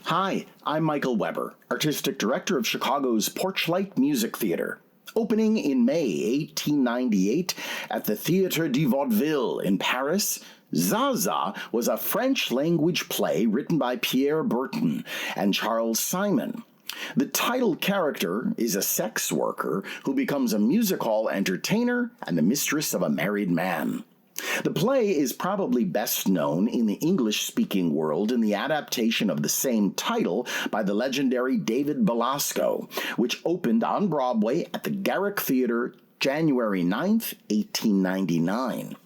Hi, I'm Michael Weber, Artistic Director of Chicago's Porchlight Music Theater. Opening in May 1898 at the Théâtre du Vaudeville in Paris, Zaza was a French-language play written by Pierre Berton and Charles Simon. The title character is a sex worker who becomes a music hall entertainer and the mistress of a married man. The play is probably best known in the English-speaking world in the adaptation of the same title by the legendary David Belasco, which opened on Broadway at the Garrick Theater January 9th, 1899.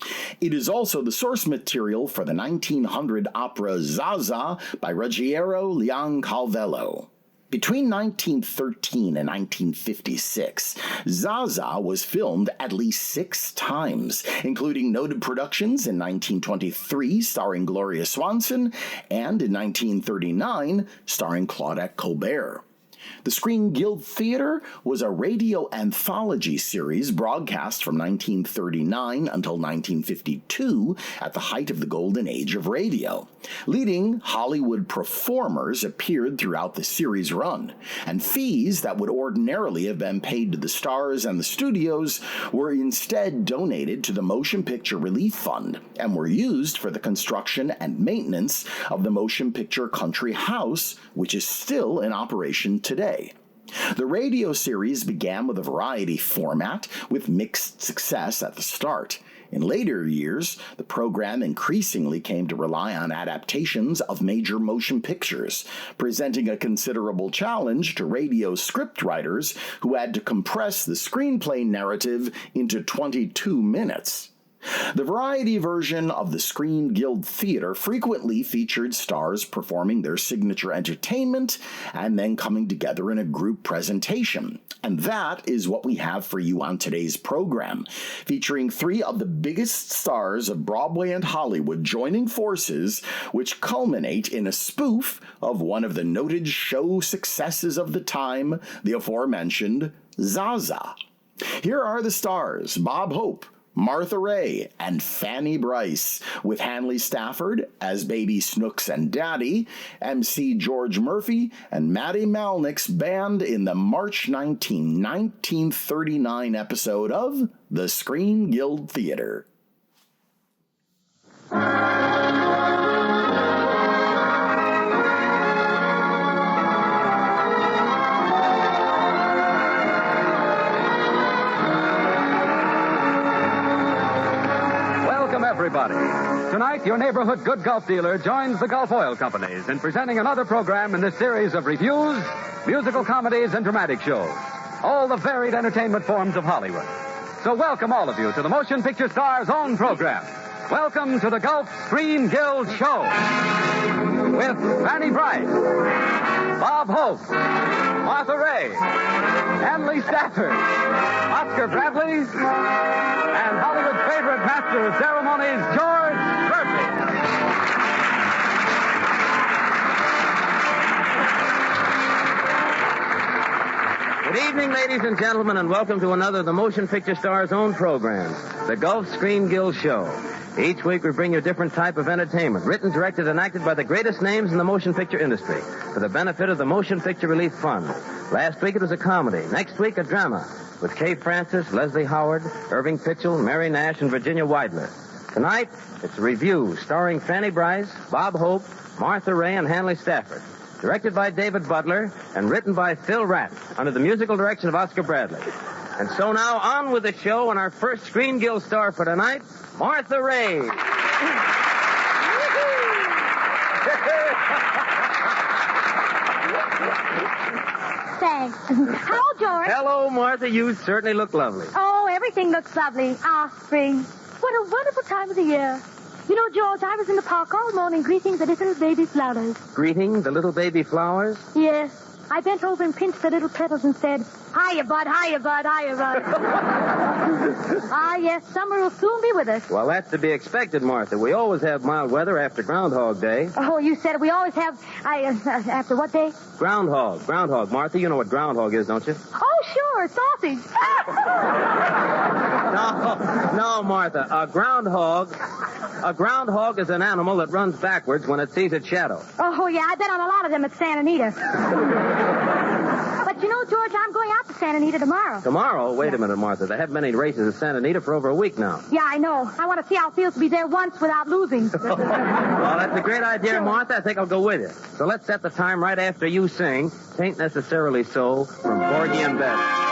It is also the source material for the 1900 opera Zaza by Ruggiero Leoncavallo. Between 1913 and 1956, Zaza was filmed at least 6 times, including noted productions in 1923 starring Gloria Swanson and in 1939 starring Claudette Colbert. The Screen Guild Theater was a radio anthology series broadcast from 1939 until 1952 at the height of the golden age of radio. Leading Hollywood performers appeared throughout the series run, and fees that would ordinarily have been paid to the stars and the studios were instead donated to the Motion Picture Relief Fund and were used for the construction and maintenance of the Motion Picture Country House, which is still in operation today. The radio series began with a variety format with mixed success at the start. In later years, the program increasingly came to rely on adaptations of major motion pictures, presenting a considerable challenge to radio scriptwriters who had to compress the screenplay narrative into 22 minutes. The variety version of the Screen Guild Theater frequently featured stars performing their signature entertainment and then coming together in a group presentation. And that is what we have for you on today's program, featuring 3 of the biggest stars of Broadway and Hollywood joining forces, which culminate in a spoof of one of the noted show successes of the time, the aforementioned Zaza. Here are the stars: Bob Hope, Martha Ray, and Fanny Brice, with Hanley Stafford as Baby Snooks and Daddy, MC George Murphy, and Matty Malnick's band in the March 19, 1939 episode of The Screen Guild Theater. Everybody. Tonight, your neighborhood good Gulf dealer joins the Gulf Oil Companies in presenting another program in this series of reviews, musical comedies, and dramatic shows. All the varied entertainment forms of Hollywood. So welcome all of you to the Motion Picture Star's own program. Welcome to the Gulf Screen Guild Show. With Fanny Brice, Bob Hope, Martha Ray, Hanley Stafford, Oscar Bradley, and Hollywood's favorite master of ceremonies, George Murphy. Good evening, ladies and gentlemen, and welcome to another of the Motion Picture Star's own programs, the Gulf Screen Guild Show. Each week we bring you a different type of entertainment, written, directed, and acted by the greatest names in the motion picture industry, for the benefit of the Motion Picture Relief Fund. Last week it was a comedy. Next week, a drama, with Kay Francis, Leslie Howard, Irving Pitchell, Mary Nash, and Virginia Weidler. Tonight, it's a review starring Fanny Brice, Bob Hope, Martha Ray, and Hanley Stafford. Directed by David Butler and written by Phil Ratt under the musical direction of Oscar Bradley. And so now, on with the show, and our first Screen Guild star for tonight, Martha Ray. Thanks. Hello, George. Hello, Martha. You certainly look lovely. Oh, everything looks lovely. Spring. What a wonderful time of the year. You know, George, I was in the park all morning greeting the little baby flowers. Greeting the little baby flowers? Yes. I bent over and pinched the little petals and said, "Hiya, bud, hiya, bud, hiya, bud." Yes, summer will soon be with us. Well, that's to be expected, Martha. We always have mild weather after Groundhog Day. Oh, you said it. We always have, after what day? Groundhog, Martha. You know what groundhog is, don't you? Oh, sure, sausage. No, Martha. A groundhog A groundhog is an animal that runs backwards when it sees its shadow. Oh, yeah, I bet on a lot of them at Santa Anita. But you know, George, I'm going out to Santa Anita tomorrow. Tomorrow? Wait a minute, Martha. They haven't been any races at Santa Anita for over a week now. Yeah, I know. I want to see how it feels to be there once without losing. Well, that's a great idea, Martha. I think I'll go with you. So let's set the time right after you sing "Tain't Necessarily So" from Porgy and Bess.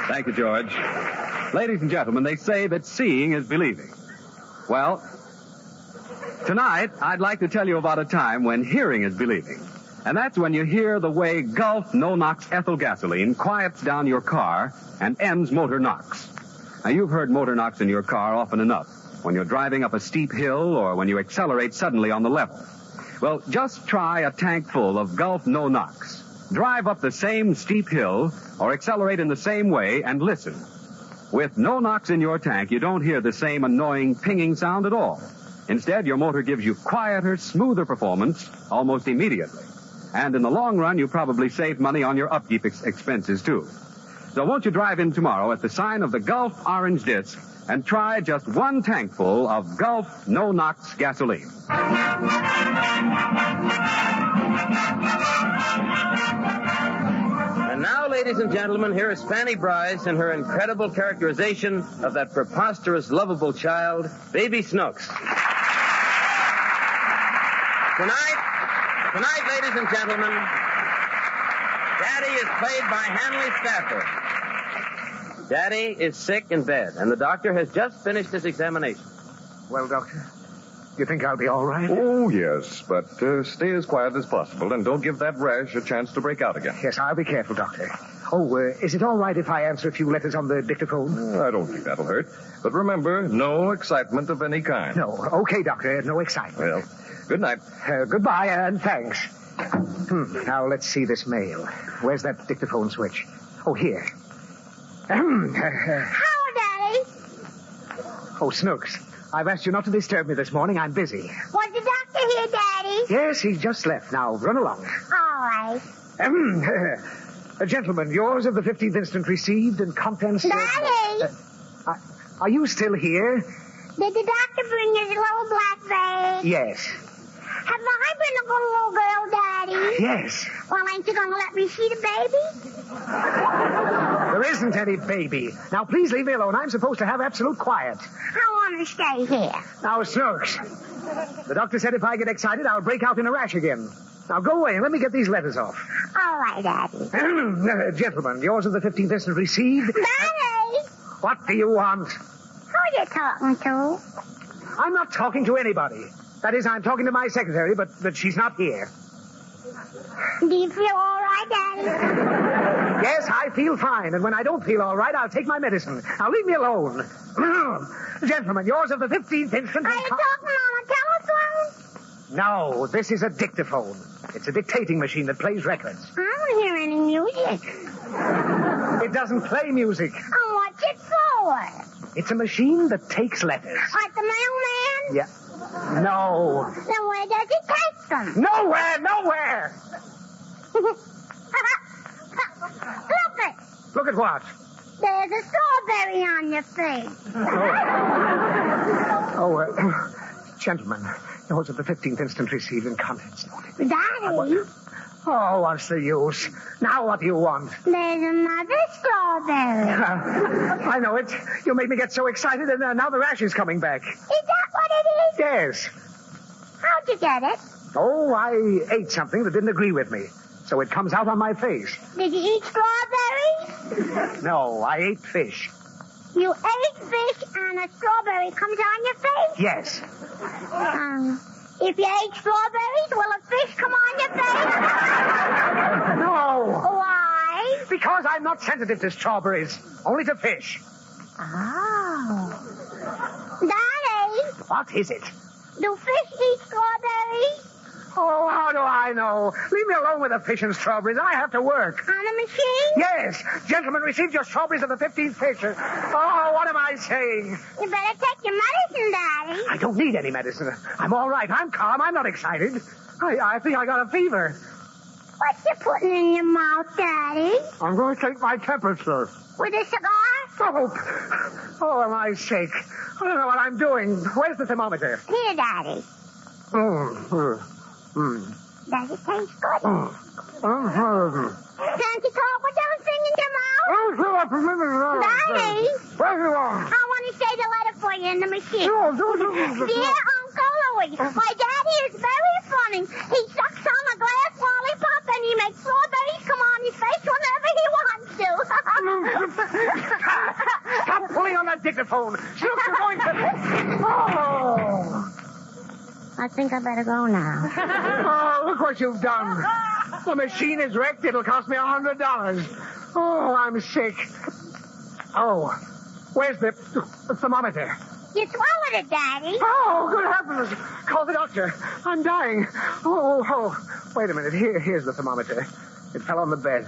Thank you, George. Ladies and gentlemen, they say that seeing is believing. Well, tonight, I'd like to tell you about a time when hearing is believing. And that's when you hear the way Gulf no-nox ethyl gasoline quiets down your car and ends motor knocks. Now, you've heard motor knocks in your car often enough, when you're driving up a steep hill or when you accelerate suddenly on the level. Well, just try a tank full of Gulf no-nox. Drive up the same steep hill or accelerate in the same way and listen. With no knocks in your tank, you don't hear the same annoying pinging sound at all. Instead, your motor gives you quieter, smoother performance almost immediately. And in the long run, you probably save money on your upkeep expenses, too. So won't you drive in tomorrow at the sign of the Gulf Orange Disc and try just one tankful of Gulf no-nox gasoline. And now, ladies and gentlemen, here is Fanny Bryce and her incredible characterization of that preposterous, lovable child, Baby Snooks. Tonight, ladies and gentlemen, Daddy is played by Hanley Stafford. Daddy is sick in bed, and the doctor has just finished his examination. Well, Doctor, You think I'll be all right? Oh, yes, but stay as quiet as possible and don't give that rash a chance to break out again. Yes, I'll be careful, Doctor. Oh, is it all right if I answer a few letters on the dictaphone? I don't think that'll hurt. But remember, no excitement of any kind. No. Okay, Doctor. No excitement. Well, good night. Goodbye and thanks. Now, let's see this mail. Where's that dictaphone switch? Oh, here. Hello, Daddy. Oh, Snooks. I've asked you not to disturb me this morning. I'm busy. Was the doctor here, Daddy? Yes, he's just left. Now, run along. All right. Gentlemen, yours of the 15th instant received and contents... Daddy! Are you still here? Did the doctor bring his little black bag? Yes. Have I been a good little girl, Daddy? Yes. Well, ain't you going to let me see the baby? There isn't any baby. Now, please leave me alone. I'm supposed to have absolute quiet. I want to stay here. Now, Snooks. The doctor said if I get excited, I'll break out in a rash again. Now, go away and let me get these letters off. All right, Daddy. Gentlemen, yours of the 15th instant received. Daddy! What do you want? Who are you talking to? I'm not talking to anybody. That is, I'm talking to my secretary, but she's not here. Do you feel all right, Daddy? Yes, I feel fine, and when I don't feel all right, I'll take my medicine. Now, leave me alone. Gentlemen, yours of the 15th instant... Are you talking on a telephone? No, this is a dictaphone. It's a dictating machine that plays records. I don't hear any music. It doesn't play music. And what's it for? It's a machine that takes letters. Like the mailman? Yeah. No. Then where does it take them? Nowhere! Look it. Look at what? There's a strawberry on your face. Gentlemen, yours of the 15th instant received and contents. Daddy, Oh, what's the use? Now what do you want? there's another strawberry. I know it. You made me get so excited, and now the rash is coming back. Is that what it is? Yes. How'd you get it? Oh, I ate something that didn't agree with me, so it comes out on my face. Did you eat strawberries? No, I ate fish. You ate fish and a strawberry comes on your face? Yes. If you ate strawberries, will a fish come on your face? No. Why? Because I'm not sensitive to strawberries, only to fish. Oh. Daddy, What is it? do fish eat strawberries? Oh, how do I know? Leave me alone with the fish and strawberries. I have to work. On a machine? Yes. Gentlemen, received your strawberries of the 15th fisher. Oh, what am I saying? You better take your medicine, Daddy. I don't need any medicine. I'm all right. I'm calm. I'm not excited. I think I got a fever. What you putting in your mouth, Daddy? I'm going to take my temperature. With a cigar? Oh, am I sick? I don't know what I'm doing. Where's the thermometer? Here, Daddy. Does it taste good? Can't you talk with everything in your mouth? Daddy, I want to say the letter for you in the machine. Dear Uncle Louie, my daddy is very funny. He sucks on a glass lollipop and he makes strawberries come on his face whenever he wants to. Stop pulling on that dictaphone. Snooks, you're going to... Oh. I think I better go now. Oh, look what you've done. The machine is wrecked. It'll cost me $100. Oh, I'm sick. Oh, where's the thermometer? You swallowed it, Daddy. Oh, good heavens. Call the doctor. I'm dying. Oh. Wait a minute. Here's the thermometer. It fell on the bed.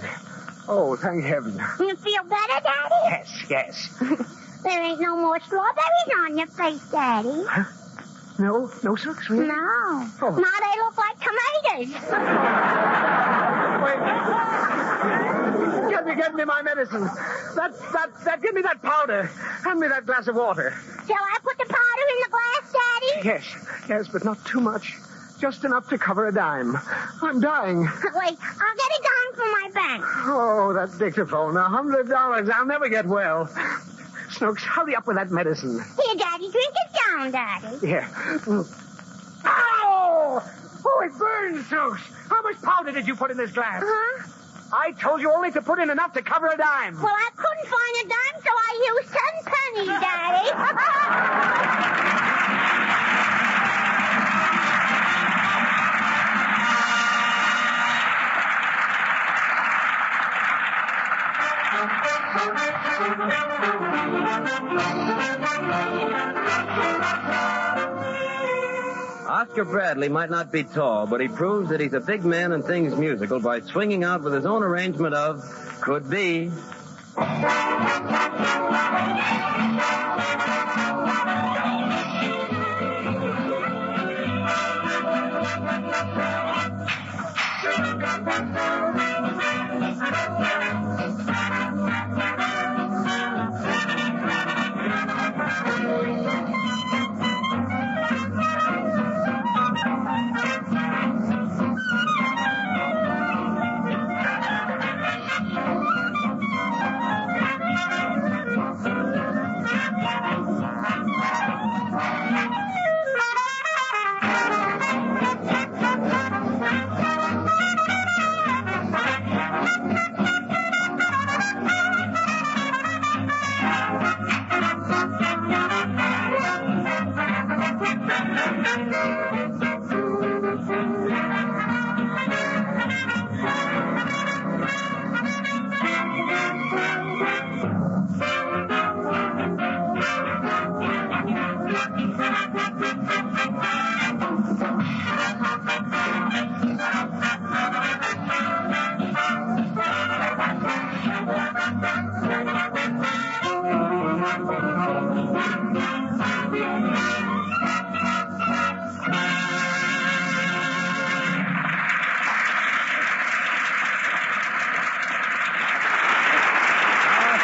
Oh, thank heaven. You feel better, Daddy? Yes. There ain't no more strawberries on your face, Daddy. Huh? No, Snooks, really? No. Oh. Now they look like tomatoes. Wait. Get me my medicine. Give me that powder. Hand me that glass of water. Shall I put the powder in the glass, Daddy? Yes, but not too much. Just enough to cover a dime. I'm dying. Wait, I'll get a dime from my bank. Oh, that dictaphone. $100. I'll never get well. Snooks, hurry up with that medicine. Here, Daddy, drink it down, Daddy. Here. Ow! Oh, it burns, Snooks. How much powder did you put in this glass? Huh? I told you only to put in enough to cover a dime. Well, I couldn't find a dime, so I used 10 pennies, Daddy. Oscar Bradley might not be tall, but he proves that he's a big man in things musical by swinging out with his own arrangement of Could Be.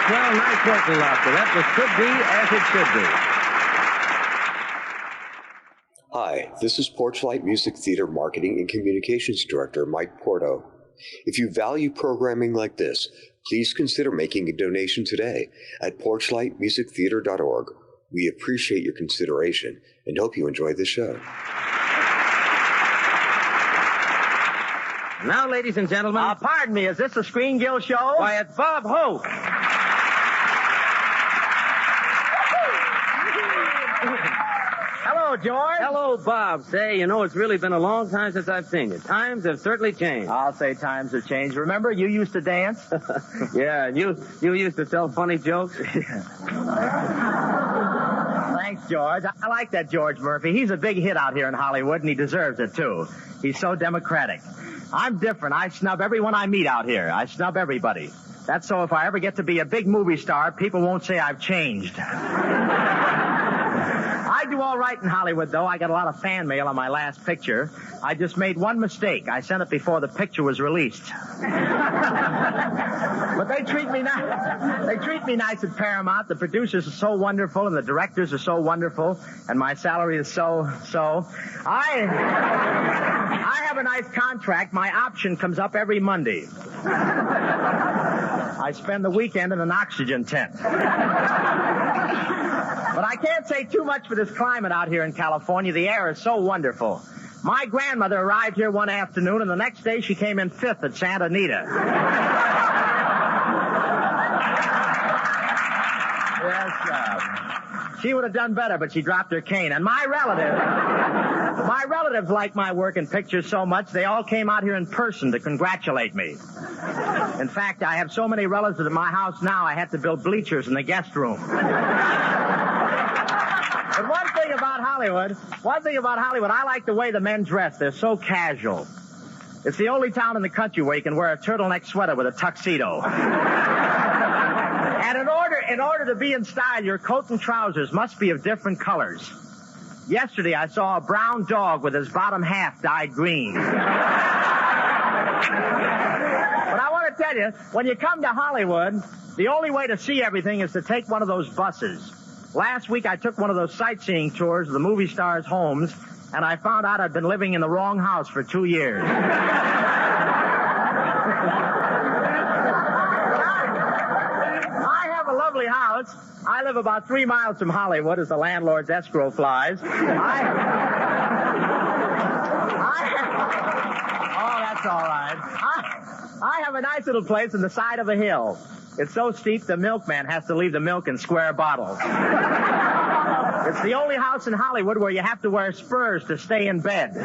Well, nice working, Lobster. That was Could Be as it should be. Hi, this is Porchlight Music Theater Marketing and Communications Director Mike Porto. If you value programming like this, please consider making a donation today at porchlightmusictheater.org. We appreciate your consideration and hope you enjoy the show. Now, ladies and gentlemen... Pardon me, is this a Screen Guild show? Why, it's Bob Hope. Hello, George. Hello, Bob. Say, you know, it's really been a long time since I've seen you. Times have certainly changed. I'll say times have changed. Remember, you used to dance? Yeah, and you used to tell funny jokes. Thanks, George. I like that George Murphy. He's a big hit out here in Hollywood, and he deserves it, too. He's so democratic. I'm different. I snub everyone I meet out here. I snub everybody. That's so if I ever get to be a big movie star, people won't say I've changed. I do all right in Hollywood, though. I got a lot of fan mail on my last picture. I just made one mistake. I sent it before the picture was released. But they treat me nice. They treat me nice at Paramount. The producers are so wonderful, and the directors are so wonderful, and my salary is so. I have a nice contract. My option comes up every Monday. I spend the weekend in an oxygen tent. But I can't say too much for this climate out here in California. The air is so wonderful. My grandmother arrived here one afternoon, and the next day she came in fifth at Santa Anita. Yes, she would have done better, but she dropped her cane. And my relatives like my work in pictures so much, they all came out here in person to congratulate me. In fact, I have so many relatives at my house now, I had to build bleachers in the guest room. But one thing about Hollywood, I like the way the men dress. They're so casual. It's the only town in the country where you can wear a turtleneck sweater with a tuxedo. And in order to be in style, your coat and trousers must be of different colors. Yesterday, I saw a brown dog with his bottom half dyed green. But I want to tell you, when you come to Hollywood, the only way to see everything is to take one of those buses. Last week, I took one of those sightseeing tours of the movie stars' homes, and I found out I'd been living in the wrong house for 2 years. I have a lovely house. I live about 3 miles from Hollywood as the landlord's escrow flies. Oh, that's all right. I have a nice little place on the side of a hill. It's so steep the milkman has to leave the milk in square bottles. It's the only house in Hollywood where you have to wear spurs to stay in bed.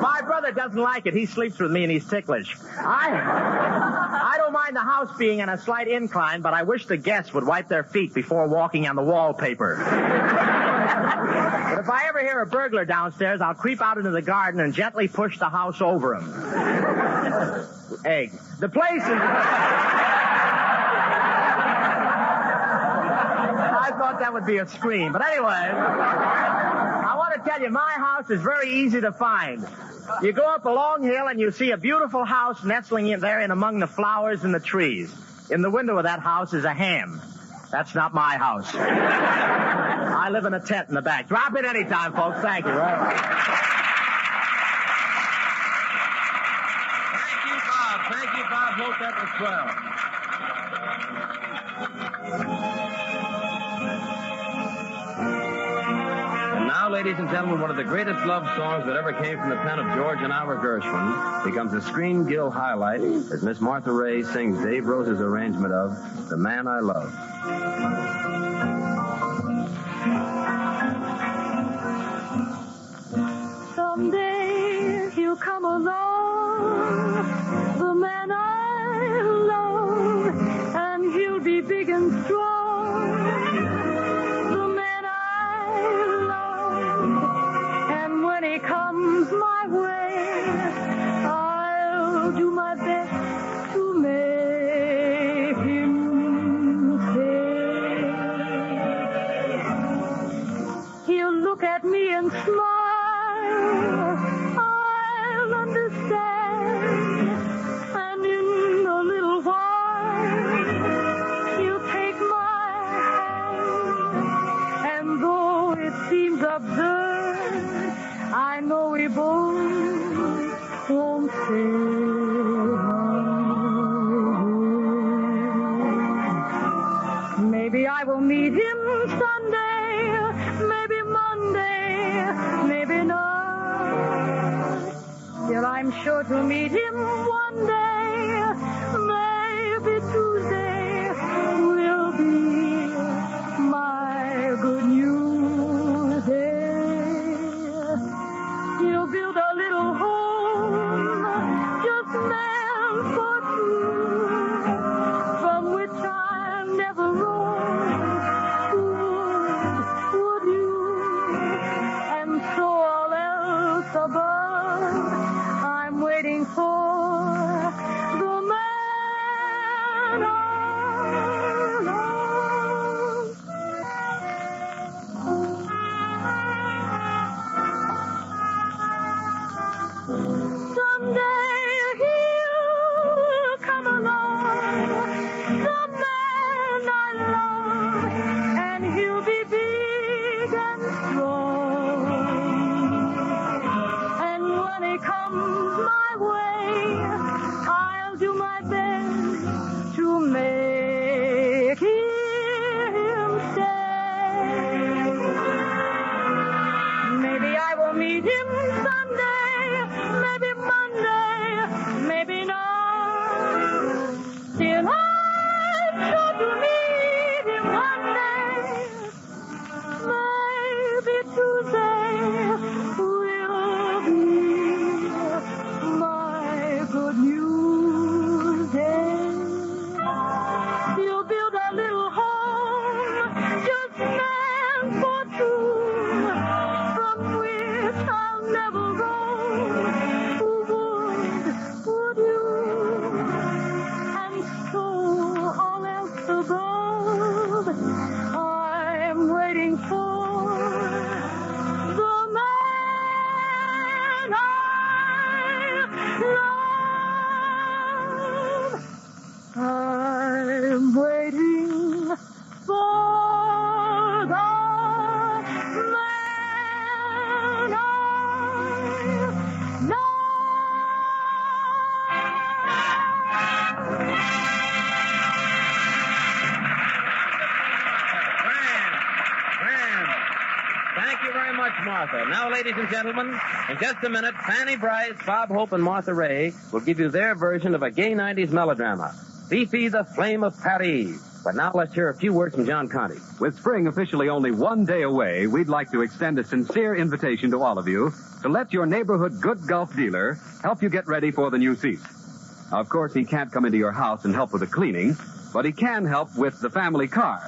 My brother Howard doesn't like it. He sleeps with me and he's ticklish. I don't mind the house being on a slight incline, but I wish the guests would wipe their feet before walking on the wallpaper. But if I ever hear a burglar downstairs, I'll creep out into the garden and gently push the house over him. Egg. The place is... I thought that would be a scream. But anyway, I want to tell you, my house is very easy to find. You go up a long hill and you see a beautiful house nestling in there in among the flowers and the trees. In the window of that house is a ham. That's not my house. I live in a tent in the back. Drop it anytime, folks. Thank you. Right. Thank you, Bob. Thank you, Bob. Hope that was swell. And now, ladies and gentlemen, one of the greatest love songs that ever came from the pen of George and Ira Gershwin becomes a Screen Guild highlight as Miss Martha Ray sings Dave Rose's arrangement of The Man I Love. Someday he'll come along, the man I love, and he'll be big and strong, the man I love. And when he comes my way, I'll do my best to make him stay. He'll look at me and smile. I'll understand, and in a little while he'll take my hand, and though it seems absurd, I know we both won't stay. Maybe I will meet him Sunday, maybe Monday, maybe not. Still, I'm sure to meet him one day. Maybe Tuesday will be my good news day. He'll build a little home just meant for two, from which I'll never roam. Would you? And so all else above, I'm waiting for the man I love. Someday he'll come along, the man I love, and he'll be big and strong. And when he comes my way, I'll do my best to make him stay. Maybe I will meet him Sunday, maybe Monday, maybe not. Still, I'm sure to meet him one day. Maybe Tuesday will be my good news day. He'll build a little home just meant for two, from which I'll never roam. Would you? And so all else above, I'm waiting for the man I love. I'm waiting for the man I love. Grand. Thank you very much, Martha. Now, ladies and gentlemen, in just a minute, Fanny Bryce, Bob Hope, and Martha Ray will give you their version of a gay 90s melodrama, Fifi, the Flame of Paris. But now let's hear a few words from John Conte. With spring officially only one day away, we'd like to extend a sincere invitation to all of you to let your neighborhood Good Gulf dealer help you get ready for the new season. Now, of course, he can't come into your house and help with the cleaning, but he can help with the family car.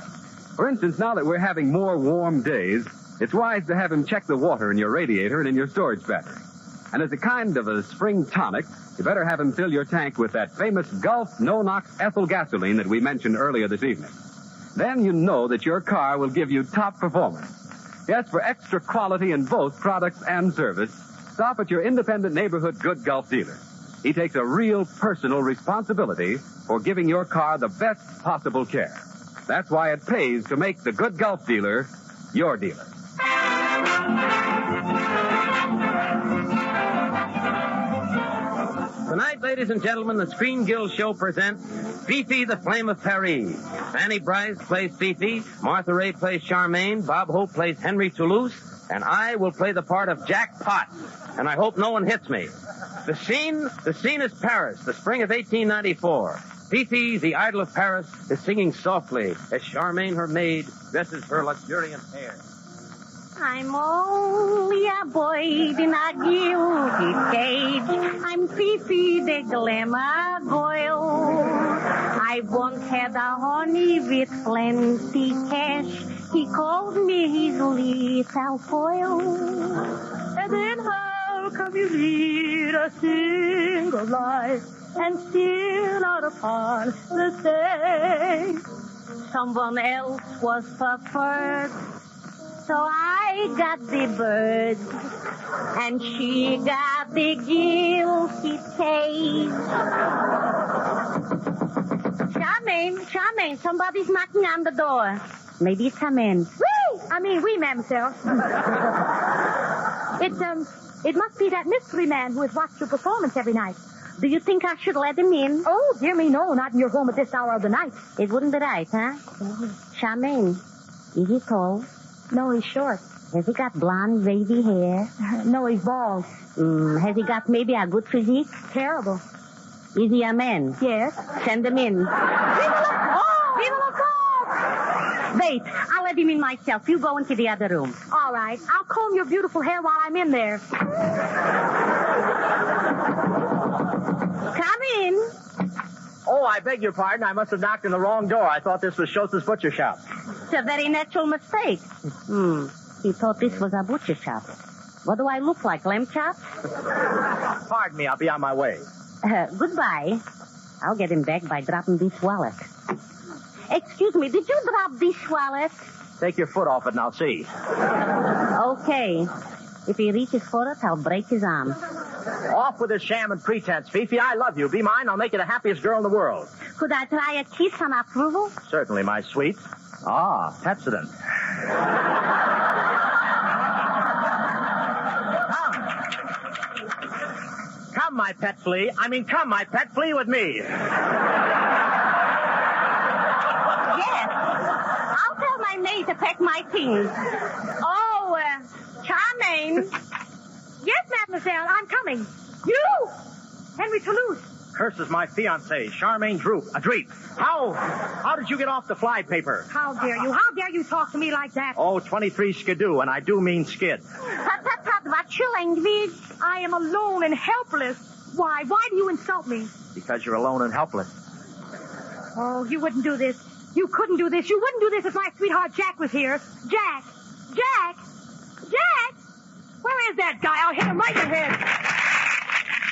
For instance, now that we're having more warm days, it's wise to have him check the water in your radiator and in your storage battery. And as a kind of a spring tonic, you better have him fill your tank with that famous Gulf no-nox ethyl gasoline that we mentioned earlier this evening. Then you know that your car will give you top performance. Yes, for extra quality in both products and service, stop at your independent neighborhood Good Gulf dealer. He takes a real personal responsibility for giving your car the best possible care. That's why it pays to make the Good Gulf dealer your dealer. Tonight, ladies and gentlemen, the Screen Guild Show presents Fifi the Flame of Paris. Fanny Bryce plays Fifi, Martha Ray plays Charmaine, Bob Hope plays Henry Toulouse, and I will play the part of Jack Potts. And I hope no one hits me. The scene is Paris, the spring of 1894. Fifi, the idol of Paris, is singing softly as Charmaine, her maid, dresses her luxuriant hair. I'm only a boy in a guilty cage. I'm Fifi the glamour girl. I once had a honey with plenty cash. He called me his little foil. And then how come you lead a single life and still not upon the stage? Someone else was preferred. So I got the bird, and she got the guilty taste. Charmaine, somebody's knocking on the door. Maybe it's a man. Oui, mademoiselle. It must be that mystery man who has watched your performance every night. Do you think I should let him in? Oh, dear me, no, not in your home at this hour of the night. It wouldn't be right, huh? Charmaine, is he tall? No, he's short. Has he got blonde, wavy hair? No, he's bald. Has he got maybe a good physique? Terrible. Is he a man? Yes. Send him in. Viva la France! Wait, I'll let him in myself. You go into the other room. All right. I'll comb your beautiful hair while I'm in there. Come in. Oh, I beg your pardon. I must have knocked on the wrong door. I thought this was Schultz's butcher shop. It's a very natural mistake. He thought this was a butcher shop. What do I look like, lamb chops? Pardon me. I'll be on my way. Goodbye. I'll get him back by dropping this wallet. Excuse me, did you drop this wallet? Take your foot off it and I'll see. Okay. If he reaches for it, I'll break his arm. Off with this sham and pretense, Fifi. I love you. Be mine. I'll make you the happiest girl in the world. Could I try a kiss on approval? Certainly, my sweet. Ah, Pepsodent. Come, my pet flea. Come, my pet flea with me. Yes. I'll tell my maid to pack my things. Oh, Charmaine. Yes, mademoiselle, I'm coming. You! Henry Toulouse. Curses my fiancée, Charmaine Dreep. How did you get off the fly paper? How dare you? How dare you talk to me like that? Oh, 23 skidoo, and I do mean skid. Tut, what's your language? I am alone and helpless. Why? Why do you insult me? Because you're alone and helpless. Oh, you wouldn't do this. You couldn't do this. You wouldn't do this if my sweetheart Jack was here. Jack! Where is that guy? I'll hit him right in the head.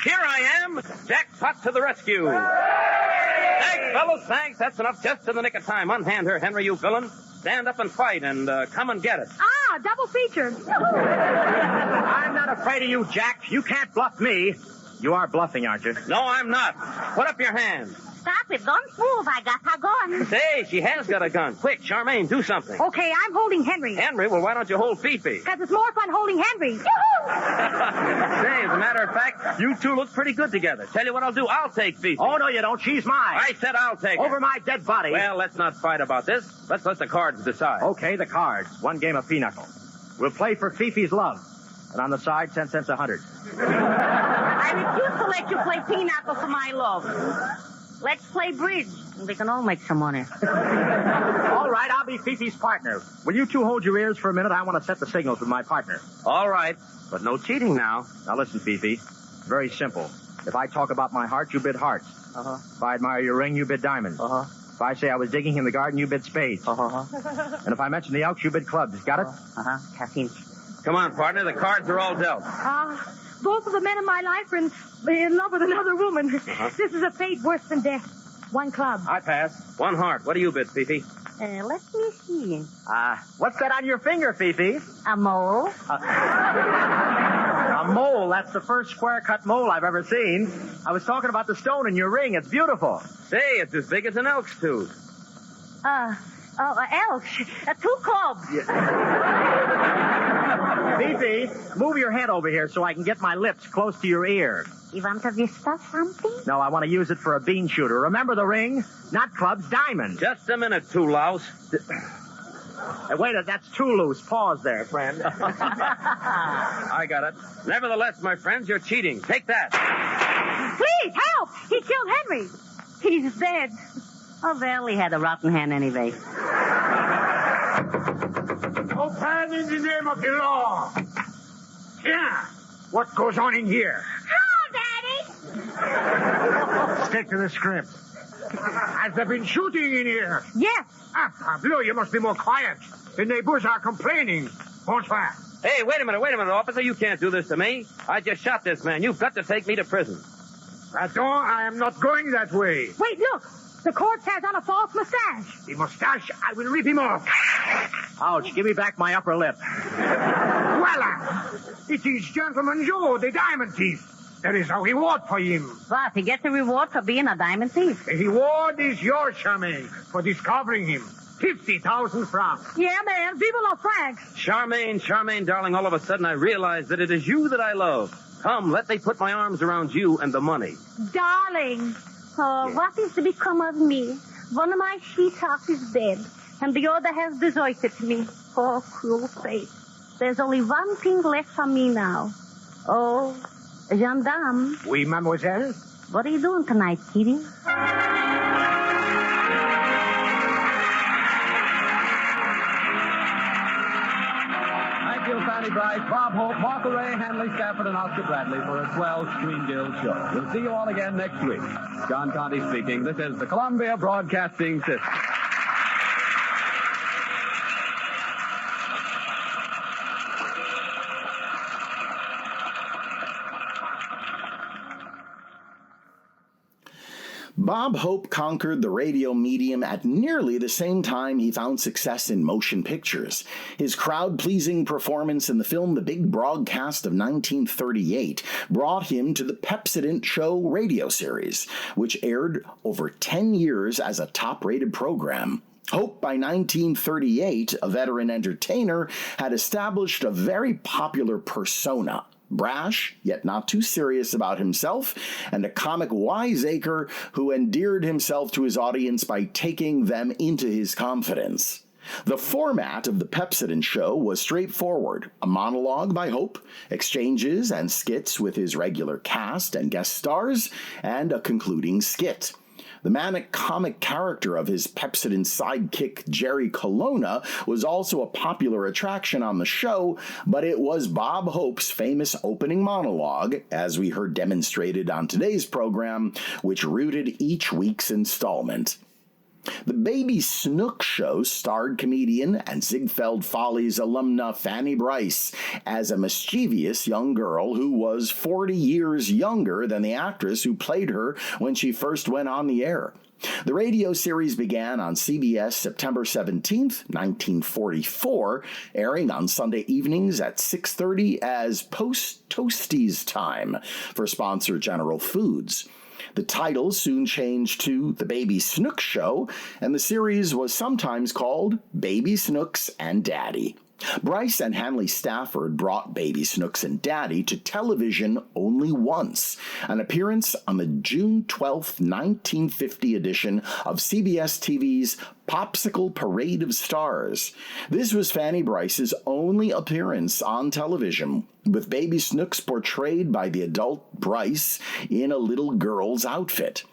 Here I am, Jack Potts to the rescue. Thanks, fellows, thanks. That's enough just in the nick of time. Unhand her, Henry, you villain. Stand up and fight, and come and get it. Ah, double feature. I'm not afraid of you, Jack. You can't bluff me. You are bluffing, aren't you? No, I'm not. Put up your hand. Stop it. Don't move. I got a gun. Say, she has got a gun. Quick, Charmaine, do something. Okay, I'm holding Henry. Henry? Well, why don't you hold Fifi? Because it's more fun holding Henry. Say, as a matter of fact, you two look pretty good together. Tell you what I'll do. I'll take Fifi. Oh, no, you don't. She's mine. I said I'll take her. Over my dead body. Well, let's not fight about this. Let's let the cards decide. Okay, the cards. One game of pinochle. We'll play for Fifi's love. And on the side, 10 cents a 100. I refuse to let you play pinochle for my love. Let's play bridge. We can all make some money. All right, I'll be Fifi's partner. Will you two hold your ears for a minute? I want to set the signals with my partner. All right, but no cheating now. Now listen, Fifi. Very simple. If I talk about my heart, you bid hearts. Uh-huh. If I admire your ring, you bid diamonds. Uh-huh. If I say I was digging in the garden, you bid spades. Uh-huh. And if I mention the Elks, you bid clubs. Got it? Uh-huh. Caffeine. Come on, partner. The cards are all dealt. Both of the men in my life are in love with another woman. This is a fate worse than death. One club. I pass. One heart. What do you bid, Fifi? Let me see. What's that on your finger, Fifi? A mole. A mole. That's the first square-cut mole I've ever seen. I was talking about the stone in your ring. It's beautiful. Say, it's as big as an elk's tooth. Elks. 2 clubs. Fifi, move your head over here so I can get my lips close to your ear. You want to whisper something? No, I want to use it for a bean shooter. Remember the ring? Not clubs, diamonds. Just a minute, two louse. Hey, wait, that's too loose. Pause there, friend. I got it. Nevertheless, my friends, you're cheating. Take that. Please, help! He killed Henry. He's dead. Oh, well, he had a rotten hand anyway. Open in the name of the law. Yeah. What goes on in here? Stick to the script. Has there been shooting in here? Yes. Pablo, you must be more quiet. The neighbors are complaining. Bonsoir. Hey, wait a minute, officer. You can't do this to me. I just shot this man. You've got to take me to prison. Pardon, I am not going that way. Wait, look. The corpse has on a false mustache. The mustache, I will rip him off. Ouch, give me back my upper lip. Voila! It is Gentleman Joe, the diamond thief. There is a reward for him. What, he gets a reward for being a diamond thief? The reward is yours, Charmaine, for discovering him. 50,000 francs. Yeah, man. Viva la Francs. Charmaine, darling, all of a sudden I realize that it is you that I love. Come, let me put my arms around you and the money. Darling. Oh, what is to become of me? One of my sweethearts is dead, and the other has deserted me. Oh, cruel fate. There's only one thing left for me now. Oh, gendarme. Oui, mademoiselle? What are you doing tonight, Kitty? Thank you, Fanny Bryce, Bob Hope, Mark Ray, Hanley Stafford, and Oscar Bradley for a swell Screen Guild show. We'll see you all again next week. John Conte speaking. This is the Columbia Broadcasting System. Bob Hope conquered the radio medium at nearly the same time he found success in motion pictures. His crowd-pleasing performance in the film The Big Broadcast of 1938 brought him to the Pepsodent Show radio series, which aired over 10 years as a top-rated program. Hope, by 1938, a veteran entertainer, had established a very popular persona. Brash, yet not too serious about himself, and a comic wiseacre who endeared himself to his audience by taking them into his confidence. The format of the Pepsodent Show was straightforward: a monologue by Hope, exchanges and skits with his regular cast and guest stars, and a concluding skit. The manic comic character of his Pepsodent sidekick Jerry Colonna was also a popular attraction on the show, but it was Bob Hope's famous opening monologue, as we heard demonstrated on today's program, which rooted each week's installment. The Baby Snook Show starred comedian and Ziegfeld Follies alumna Fanny Bryce as a mischievous young girl who was 40 years younger than the actress who played her when she first went on the air. The radio series began on CBS September 17, 1944, airing on Sunday evenings at 6:30 as Post-Toasties Time for sponsor General Foods. The title soon changed to The Baby Snook Show, and the series was sometimes called Baby Snooks and Daddy. Bryce and Hanley Stafford brought Baby Snooks and Daddy to television only once, an appearance on the June 12, 1950 edition of CBS TV's Popsicle Parade of Stars. This was Fanny Bryce's only appearance on television, with Baby Snooks portrayed by the adult Bryce in a little girl's outfit.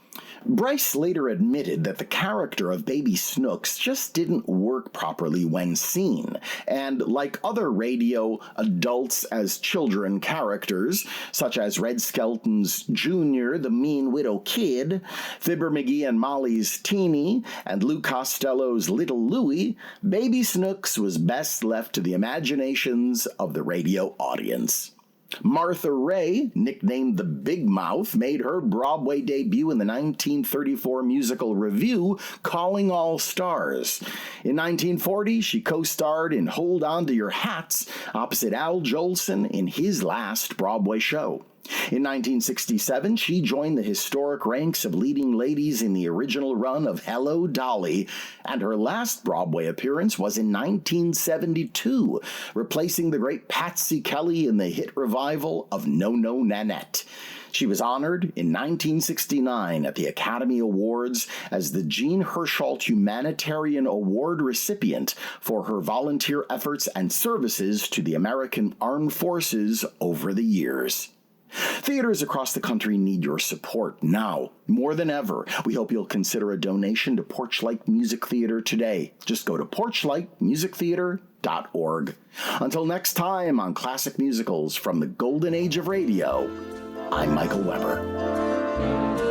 Bryce later admitted that the character of Baby Snooks just didn't work properly when seen, and like other radio adults as children characters, such as Red Skelton's Junior, the Mean Widow Kid, Fibber McGee and Molly's Teeny, and Lou Costello's Little Louie, Baby Snooks was best left to the imaginations of the radio audience. Martha Ray, nicknamed the Big Mouth, made her Broadway debut in the 1934 musical revue Calling All Stars. In 1940, she co-starred in Hold On to Your Hats opposite Al Jolson in his last Broadway show. In 1967, she joined the historic ranks of leading ladies in the original run of Hello, Dolly, and her last Broadway appearance was in 1972, replacing the great Patsy Kelly in the hit revival of No No Nanette. She was honored in 1969 at the Academy Awards as the Jean Hersholt Humanitarian Award recipient for her volunteer efforts and services to the American Armed Forces over the years. Theaters across the country need your support now, more than ever. We hope you'll consider a donation to Porchlight Music Theater today. Just go to porchlightmusictheater.org. Until next time on Classic Musicals from the Golden Age of Radio, I'm Michael Weber.